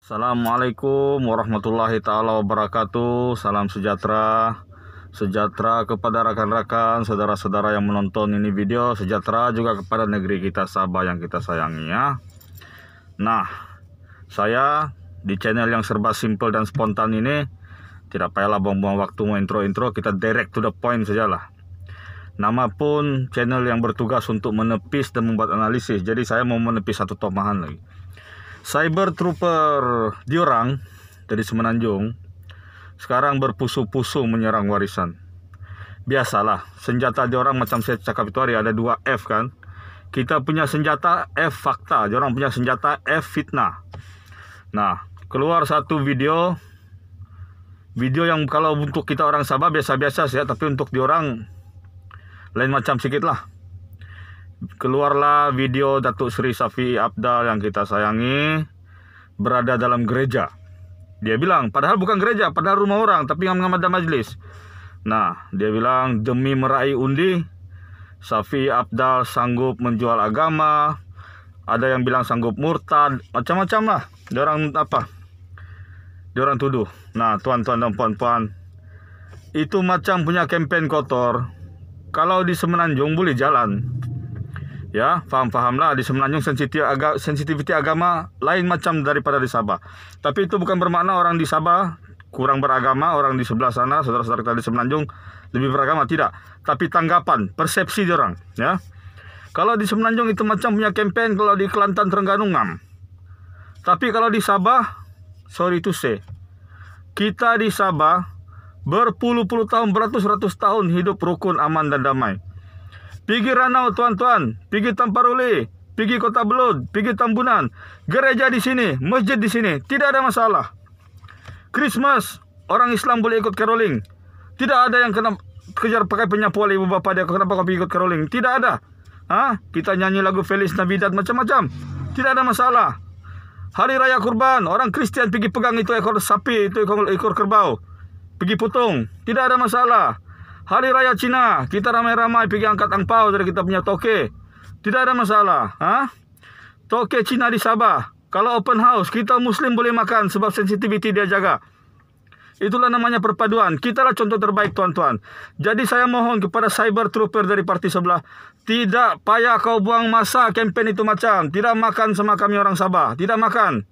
Assalamualaikum warahmatullahi ta'ala wabarakatuh. Salam sejahtera. Sejahtera kepada rekan-rekan, saudara-saudara yang menonton ini video. Sejahtera juga kepada negeri kita Sabah yang kita sayangi ya. Nah, saya di channel yang serba simple dan spontan ini tidak payahlah buang-buang waktu mau intro-intro, kita direct to the point sajalah. Nama pun channel yang bertugas untuk menepis dan membuat analisis. Jadi saya mau menepis satu tomahan lagi. Cyber Trooper diorang dari Semenanjung sekarang berpusu-pusu menyerang Warisan. Biasalah, senjata diorang macam saya cakap itu hari ada 2 F kan. Kita punya senjata F fakta, diorang punya senjata F fitnah. Nah, keluar satu video yang kalau untuk kita orang Sabah biasa-biasa saja, tapi untuk diorang lain macam sedikit lah. Keluarlah video Datuk Seri Shafi'i Apdal yang kita sayangi berada dalam gereja. Dia bilang, padahal bukan gereja, padahal rumah orang, tapi ada majlis. Nah, dia bilang demi meraih undi, Shafi'i Apdal sanggup menjual agama. Ada yang bilang sanggup murtad, macam-macam lah. Diorang apa? Diorang tuduh. Nah, tuan-tuan dan puan-puan, itu macam punya campaign kotor. Kalau di Semenanjung boleh jalan. Ya, faham-fahamlah di Semenanjung sensitiviti agama lain macam daripada di Sabah. Tapi itu bukan bermakna orang di Sabah kurang beragama, orang di sebelah sana, saudara-saudara kita di Semenanjung lebih beragama, tidak. Tapi tanggapan, persepsi diorang, ya. Kalau di Semenanjung itu macam punya campaign, kalau di Kelantan Terengganu ngam. Tapi kalau di Sabah, sorry to say, kita di Sabah berpuluh-puluh tahun, beratus-ratus tahun hidup rukun, aman dan damai. Pergi Ranau tuan-tuan, pergi Tamparule, pergi Kota Belud, pergi Tambunan, gereja di sini, masjid di sini, tidak ada masalah. Christmas, orang Islam boleh ikut caroling. Tidak ada yang kena kejar pakai penyapu oleh ibu bapa dia, kenapa kau pergi ikut caroling? Tidak ada. Kita nyanyi lagu Feliz Navidad macam-macam. Tidak ada masalah. Hari Raya Kurban, orang Kristian pergi pegang itu ekor sapi, itu ekor kerbau, pergi putung, tidak ada masalah. Hari Raya Cina, kita ramai-ramai pergi angkat angpau dari kita punya toke. Tidak ada masalah. Toke Cina di Sabah, kalau open house, kita Muslim boleh makan sebab sensitiviti dia jaga. Itulah namanya perpaduan. Kitalah contoh terbaik tuan-tuan. Jadi saya mohon kepada Cyber Trooper dari parti sebelah, tidak payah kau buang masa kempen itu macam. Tidak makan sama kami orang Sabah. Tidak makan.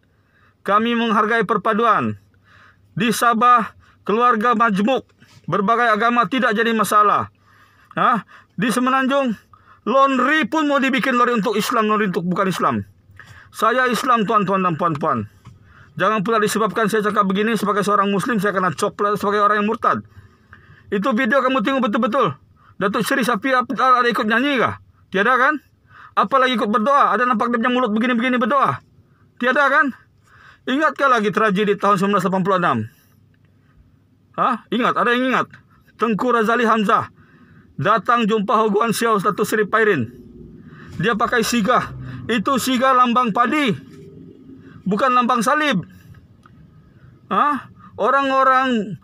Kami menghargai perpaduan. Di Sabah, keluarga majmuk, berbagai agama tidak jadi masalah. Di Semenanjung, laundry pun mau dibikin laundry untuk Islam, laundry untuk bukan Islam. Saya Islam tuan-tuan dan puan-puan. Jangan pula disebabkan saya cakap begini sebagai seorang Muslim, saya kena coplat sebagai orang yang murtad. Itu video kamu tengok betul-betul. Datuk Seri Shafi'i Apdal ada ikut nyanyi kah? Tiada kan? Apalagi ikut berdoa? Ada nampak dia punya mulut begini-begini berdoa? Tiada kan? Ingatkah lagi tragedi tahun 1986? Ingat, ada yang ingat? Tengku Razali Hamzah datang jumpa Hoguan Siau Datuk Seri Pairin. Dia pakai sigah. Itu sigah lambang padi, bukan lambang salib. Orang-orang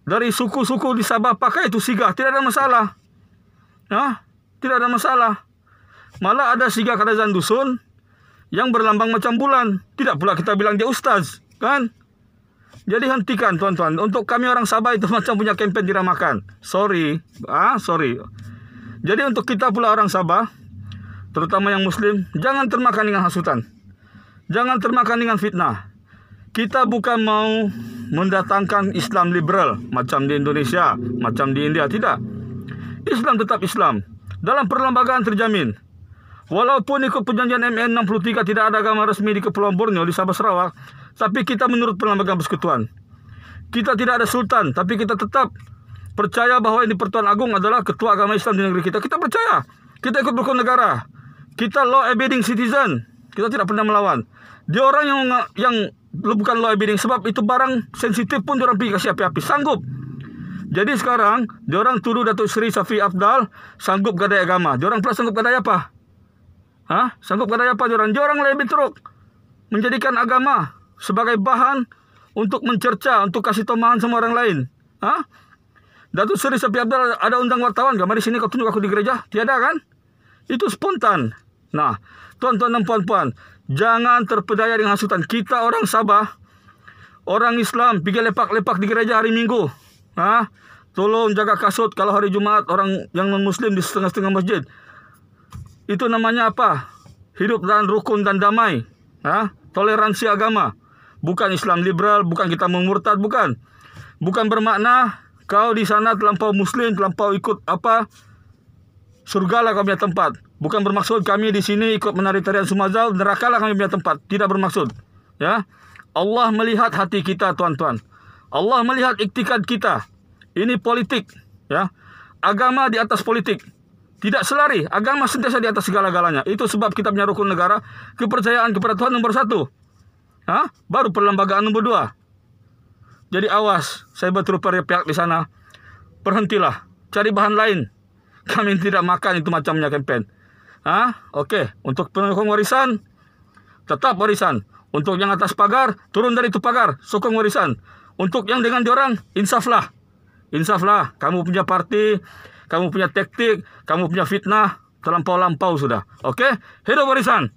dari suku-suku di Sabah pakai itu sigah, tidak ada masalah. Tidak ada masalah. Malah ada sigah kerajaan dusun yang berlambang macam bulan. Tidak pula kita bilang dia ustaz, kan? Jadi hentikan tuan-tuan. Untuk kami orang Sabah itu macam punya campaign diramakan. Sorry. Sorry. Jadi untuk kita pula orang Sabah, terutama yang Muslim, jangan termakan dengan hasutan. Jangan termakan dengan fitnah. Kita bukan mau mendatangkan Islam liberal macam di Indonesia, macam di India. Tidak. Islam tetap Islam. Dalam perlembagaan terjamin. Walaupun ikut perjanjian MN 63 tidak ada agama resmi di Kepulauan Borneo, di Sabah Sarawak, tapi kita menurut perlembagaan persekutuan. Kita tidak ada sultan, tapi kita tetap percaya bahawa ini Pertuan Agung adalah ketua agama Islam di negeri kita. Kita percaya. Kita ikut berhukum negara. Kita law abiding citizen. Kita tidak pernah melawan. Dia orang yang bukan law abiding, sebab itu barang sensitif pun diorang pergi kasih api-api. Sanggup. Jadi sekarang diorang tuduh Datuk Seri Shafi'i Apdal sanggup gadai agama. Diorang pula sanggup gadai apa? Sanggup gadai apa diorang? Diorang lebih teruk menjadikan agama sebagai bahan untuk mencerca, untuk kasih tomahan sama orang lain. Datuk Seri Shafi'i Apdal ada undang wartawan gak? Mari sini kau tunjuk aku di gereja. Tiada kan? Itu spontan. Nah, tuan-tuan dan puan-puan, Jangan terpedaya dengan hasutan. Kita orang Sabah, orang Islam, pergi lepak-lepak di gereja hari Minggu. Tolong jaga kasut kalau hari Jumat orang yang non-Muslim di setengah-setengah masjid. Itu namanya apa? Hidup dan rukun dan damai. Toleransi agama. Bukan Islam liberal, bukan kita murtad, bukan. Bukan bermakna kau di sana terlampau Muslim, terlampau ikut apa? Surgalah kau punya tempat. Bukan bermaksud kami di sini ikut menari tarian Sumazau, nerakalah kami punya tempat. Tidak bermaksud. Ya. Allah melihat hati kita, tuan-tuan. Allah melihat iktikad kita. Ini politik, ya. Agama di atas politik. Tidak selari, agama sentiasa di atas segala-galanya. Itu sebab kita punya rukun negara, kepercayaan kepada Tuhan nomor 1. Baru perlembagaan nomor 2. Jadi awas, saya betul pihak di sana. Berhentilah, cari bahan lain. Kami tidak makan itu macamnya campaign. Oke. Untuk pendukung warisan, tetap warisan. Untuk yang atas pagar, turun dari itu pagar, sokong warisan. Untuk yang dengan diorang, insaflah. Insaflah, kamu punya parti, kamu punya taktik, kamu punya fitnah, terlampau-lampau sudah. Oke? Hidup warisan.